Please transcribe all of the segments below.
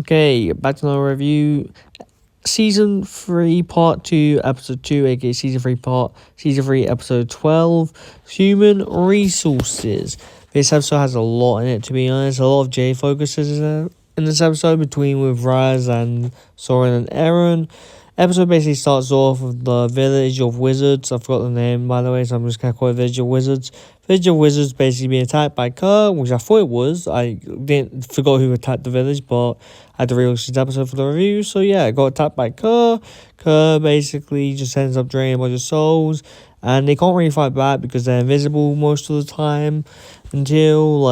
Okay, back to another review. Season 3, Part 2, Episode 2, aka Season 3, Episode 12, Human Resources. This episode has a lot in it, to be honest. A lot of J focuses in this episode between with Raz and Soren and Eren. Episode basically starts off with the Village of Wizards. I forgot the name, by the way, so I'm just going to call it Village of Wizards. Village of Wizards basically being attacked by Kerr, which I thought it was. I forgot who attacked the village, but I had to rewatch this episode for the review. So yeah, I got attacked by Kerr. Kerr basically just ends up draining a bunch of souls, and they can't really fight back because they're invisible most of the time until,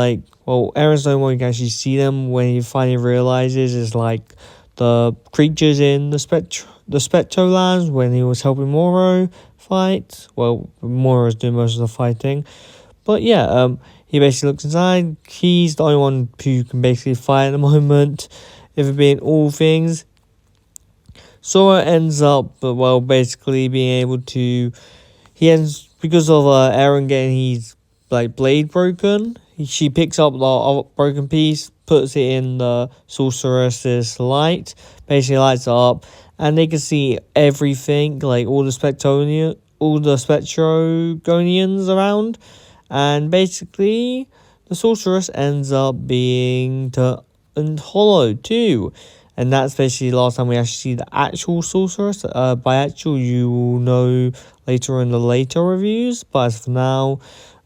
Eren's the only one who can actually see them. When he finally realizes is the creatures in the Spectro lands when he was helping Moro fight. Well, Moro's doing most of the fighting. But yeah, he basically looks inside. He's the only one who can basically fight at the moment, if it being all things. Sora ends up, basically being able to... because of Eren getting his blade broken, she picks up the broken piece, puts it in the sorceress's light, basically lights it up, and they can see everything, all the Spectrogonians around, and basically the sorceress ends up being turned hollow too. And that's basically the last time we actually see the actual sorceress. By actual, you will know later in the later reviews. But as for now,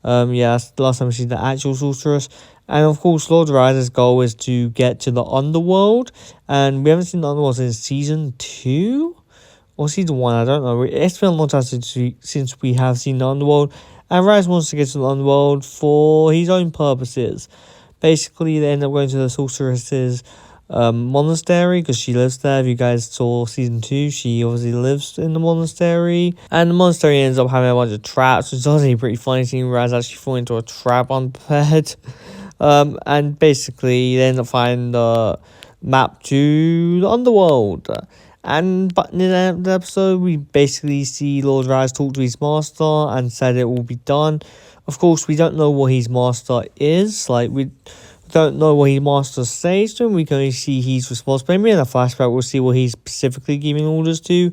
that's the last time we see the actual sorceress. And of course, Lord Rise's goal is to get to the underworld. And we haven't seen the underworld since Season 2? Or Season 1, I don't know. It's been a long time since we have seen the underworld. And Rise wants to get to the underworld for his own purposes. Basically, they end up going to the sorceress's monastery because she lives there. If you guys saw Season 2, she obviously lives in the monastery, and the monastery ends up having a bunch of traps, which is honestly pretty funny seeing Raz actually fall into a trap on the bed. And basically they end up finding the map to the underworld. But in the episode, we basically see Lord Raz talk to his master and said it will be done. Of course, we don't know what his master is. We don't know what his master says to him. We can only see he's responsible. Maybe in a flashback we'll see what he's specifically giving orders to.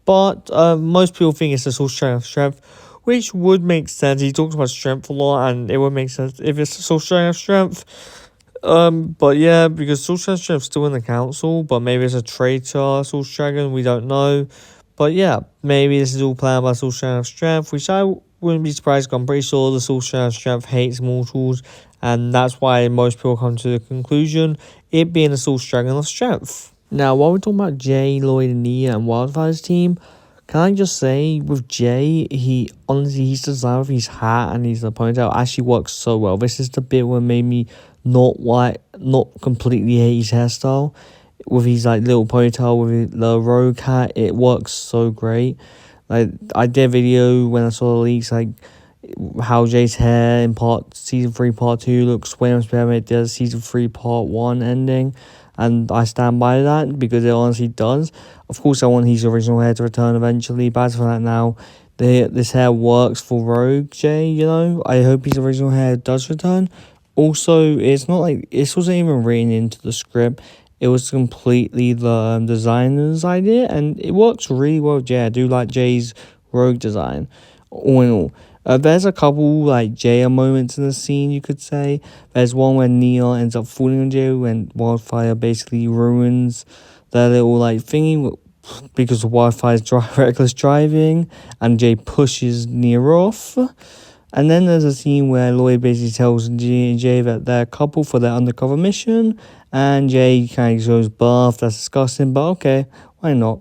But most people think it's the soul strength, which would make sense. He talks about strength a lot, and it would make sense if it's the soul strength. But yeah, because soul strength is still in the council, but maybe it's a traitor soul dragon. We don't know. But yeah, maybe this is all planned by soul strength, which I wouldn't be surprised because I'm pretty sure the soul strength hates mortals. And that's why most people come to the conclusion, it being a source dragon of strength. Now, while we're talking about Jay, Lloyd, and Nia and Wildfire's team, can I just say, with Jay, his design of his hat and his ponytail actually works so well. This is the bit where made me not completely hate his hairstyle. With his little ponytail, with the rogue hat, it works so great. I did a video when I saw the leaks, how Jay's hair in Season 3 Part 2 looks way much better than it does Season 3 Part 1 ending, and I stand by that because it honestly does. Of course, I want his original hair to return eventually, but as for that now, this hair works for Rogue Jay, I hope his original hair does return. Also, it's not this wasn't even written into the script. It was completely the designer's idea, and it works really well with Jay. I do like Jay's Rogue design, all in all. There's a couple Jaya moments in the scene, you could say. There's one where Nia ends up falling on Jay when Wildfire basically ruins their little thingy because of Wildfire's reckless driving, and Jay pushes Nia off. And then there's a scene where Lloyd basically tells Jay that they're a couple for their undercover mission, and Jay kind of goes buff. That's disgusting, but okay, why not?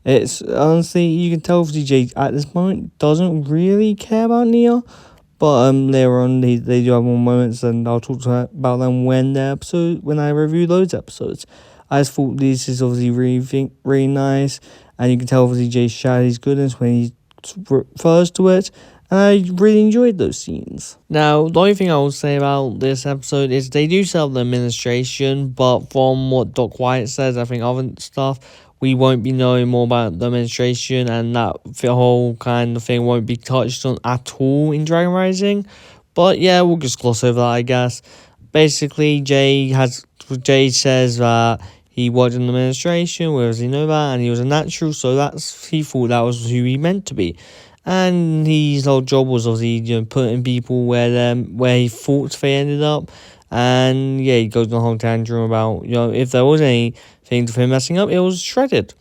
It's honestly, you can tell Jay at this moment doesn't really care about Nia, but later on they do have more moments, and I'll talk about them when I review those episodes. I just thought this is obviously really nice, and you can tell obviously Jay shouted his goodness when he refers to it, and I really enjoyed those scenes. Now, the only thing I will say about this episode is they do set up the administration, but from what Doc White says, I think other stuff, we won't be knowing more about the administration, and that whole kind of thing won't be touched on at all in Dragon Rising. But yeah, we'll just gloss over that, I guess. Basically, Jay says that he worked in the administration, where does he know that? And he was a natural, so he thought that was who he meant to be. And his whole job was obviously, putting people where he thought they ended up. And yeah, he goes on a whole tantrum about, if there was anything to him messing up, it was shredded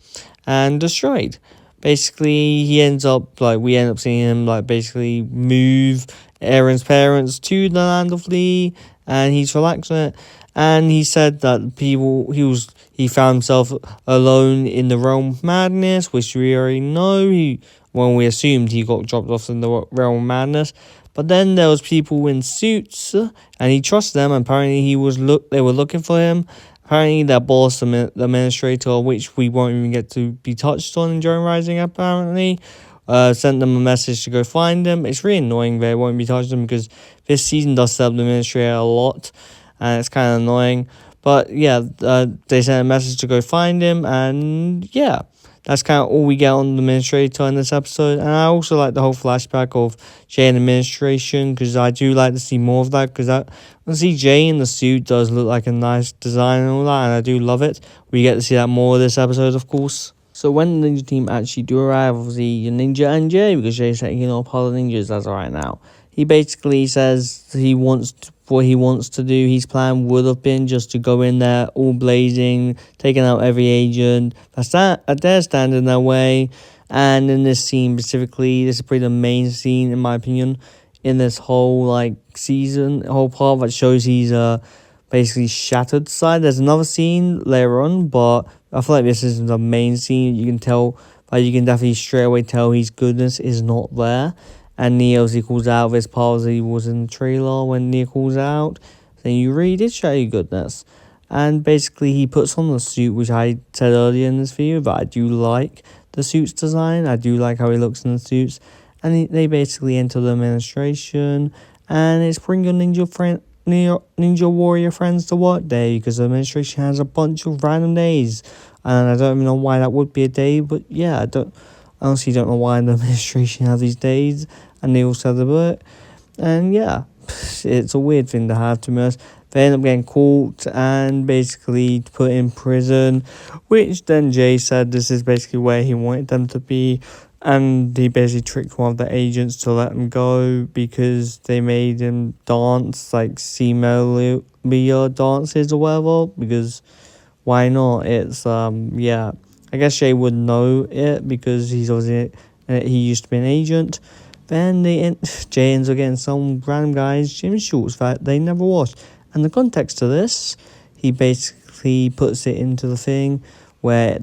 and destroyed. Basically, we end up seeing him basically move Aaron's parents to the land of Lee, and he's relaxing it. And he said that he found himself alone in the realm of madness, which we already know. We assumed he got dropped off in the realm of madness. But then there was people in suits, and he trusted them. Apparently, they were looking for him. Apparently, their boss, the administrator, which we won't even get to be touched on in Drone Rising, apparently, sent them a message to go find him. It's really annoying they won't be touching them because this season does set up the administrator a lot, and it's kind of annoying. But yeah, they sent a message to go find him, and yeah, that's kind of all we get on the administrator in this episode. And I also like the whole flashback of Jay and administration, because I do like to see more of that, because I see Jay in the suit does look like a nice design and all that, and I do love it. We get to see that more this episode, of course. So when the ninja team actually do arrive, obviously Ninja and Jay, because Jay's taking off all the ninjas as of right now, he basically says what he wants to do. His plan would have been just to go in there all blazing, taking out every agent that dare stand in their way. And in this scene specifically, this is probably the main scene, in my opinion, in this whole season, whole part that shows he's basically shattered side. There's another scene later on, but I feel like this is the main scene. You can definitely straight away tell his goodness is not there. And Neo calls out this part as he was in the trailer when Neo calls out, saying, "You really did show your goodness." And basically he puts on the suit, which I said earlier in this video, but I do like the suit's design. I do like how he looks in the suits. And they basically enter the administration, and it's bring your ninja warrior friends to work day, because the administration has a bunch of random days. And I don't even know why that would be a day, but yeah, I honestly don't know why the administration has these days, and they all celebrate. And yeah, it's a weird thing to have, to be honest. They end up getting caught and basically put in prison, which then Jay said this is basically where he wanted them to be. And he basically tricked one of the agents to let him go because they made him dance, female dances or whatever, because why not? It's, yeah. I guess Jay would know it because he used to be an agent. Then Jay ends up getting some random guy's gym shorts that they never washed. And the context to this, he basically puts it into the thing where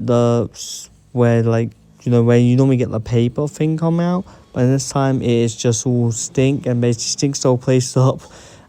where you normally get the paper thing come out, but this time it is just all stink and basically stinks the whole place up,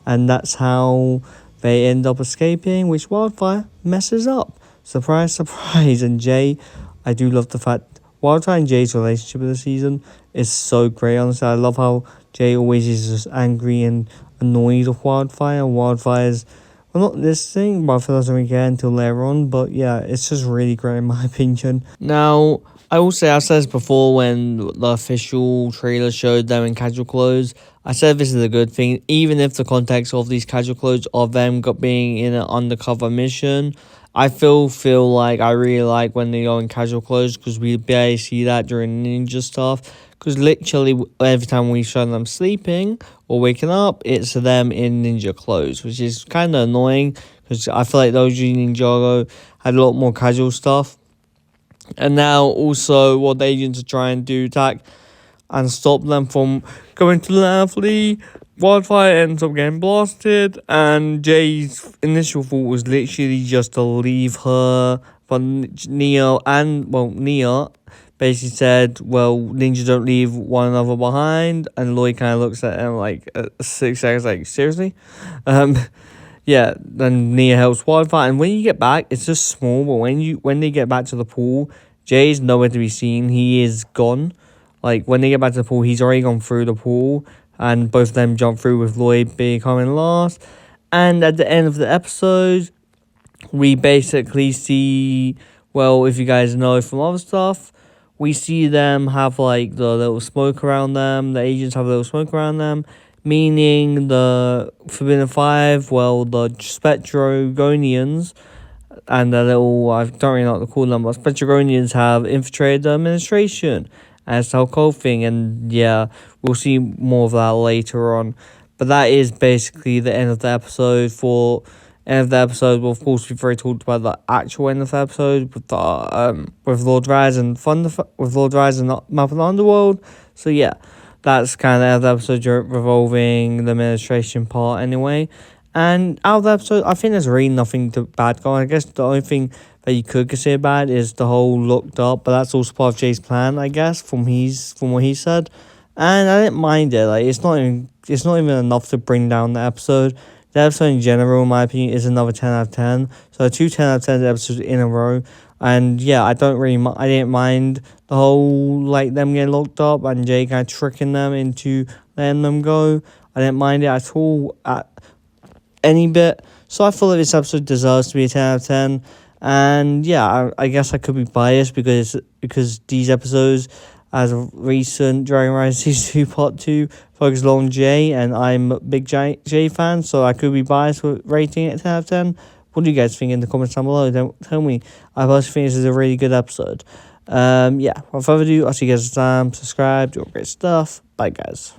and that's how they end up escaping, which Wildfire messes up. Surprise, surprise. And Jay, I do love the fact Wildfire and Jay's relationship of the season is so great. Honestly, I love how Jay always is just angry and annoyed with Wildfire. Wildfire's, well, not this thing, but I feel doesn't really care until later on. But yeah, it's just really great in my opinion. Now, I've said this before when the official trailer showed them in casual clothes. I said this is a good thing, even if the context of these casual clothes of them being in an undercover mission. I feel like I really like when they go in casual clothes, because we barely see that during ninja stuff. Because literally every time we show them sleeping or waking up, it's them in ninja clothes, which is kind of annoying, because I feel like the OG Ninjago had a lot more casual stuff. And now also what the agents are trying to attack and stop them from going to the lovely. Wildfire ends up getting blasted, and Jay's initial thought was literally just to leave her, but Nia basically said, well, ninjas don't leave one another behind, and Lloyd kind of looks at him 6 seconds, seriously? Yeah, then Nia helps Wildfire, and when you get back, it's just small, but when they get back to the pool, Jay's nowhere to be seen. He is gone. When they get back to the pool, he's already gone through the pool, and both of them jump through with Lloyd becoming last. And at the end of the episode, we basically see, well, if you guys know from other stuff, we see them have the little smoke around them. The agents have a little smoke around them, meaning the Forbidden Five, well, the Spectrogonians, and a little, I don't really know what to call them, but Spectragonians have infiltrated the administration, and it's the whole cold thing, and yeah, we'll see more of that later on. But that is basically the end of the episode. For end of the episode, well, of course, we've already talked about the actual end of the episode with the with Lord Raz and with Lord Raz and Map of the Underworld. So yeah, that's kind of the end of the episode revolving the administration part anyway. And out of the episode, I think there's really nothing bad going. I guess the only thing that you could consider bad is the whole looked up, but that's also part of Jay's plan, I guess, from what he said. And I didn't mind it. Like it's not even enough to bring down the episode. The episode in general, in my opinion, is another 10 out of 10. So 10 out of 10 episodes in a row. And yeah, I didn't mind the whole like them getting locked up and Jay kind of tricking them into letting them go. I didn't mind it at all at any bit. So I feel like this episode deserves to be a 10 out of 10. And yeah, I guess I could be biased because these episodes, as of recent Dragon Rise Season 2 Part 2, focus on Jay, and I'm a big Jay fan, so I could be biased with rating it 10 out of 10. What do you guys think in the comments down below? Don't tell me. I personally think this is a really good episode. Yeah, without further ado, I'll see you guys next time. Subscribe, do all great stuff. Bye, guys.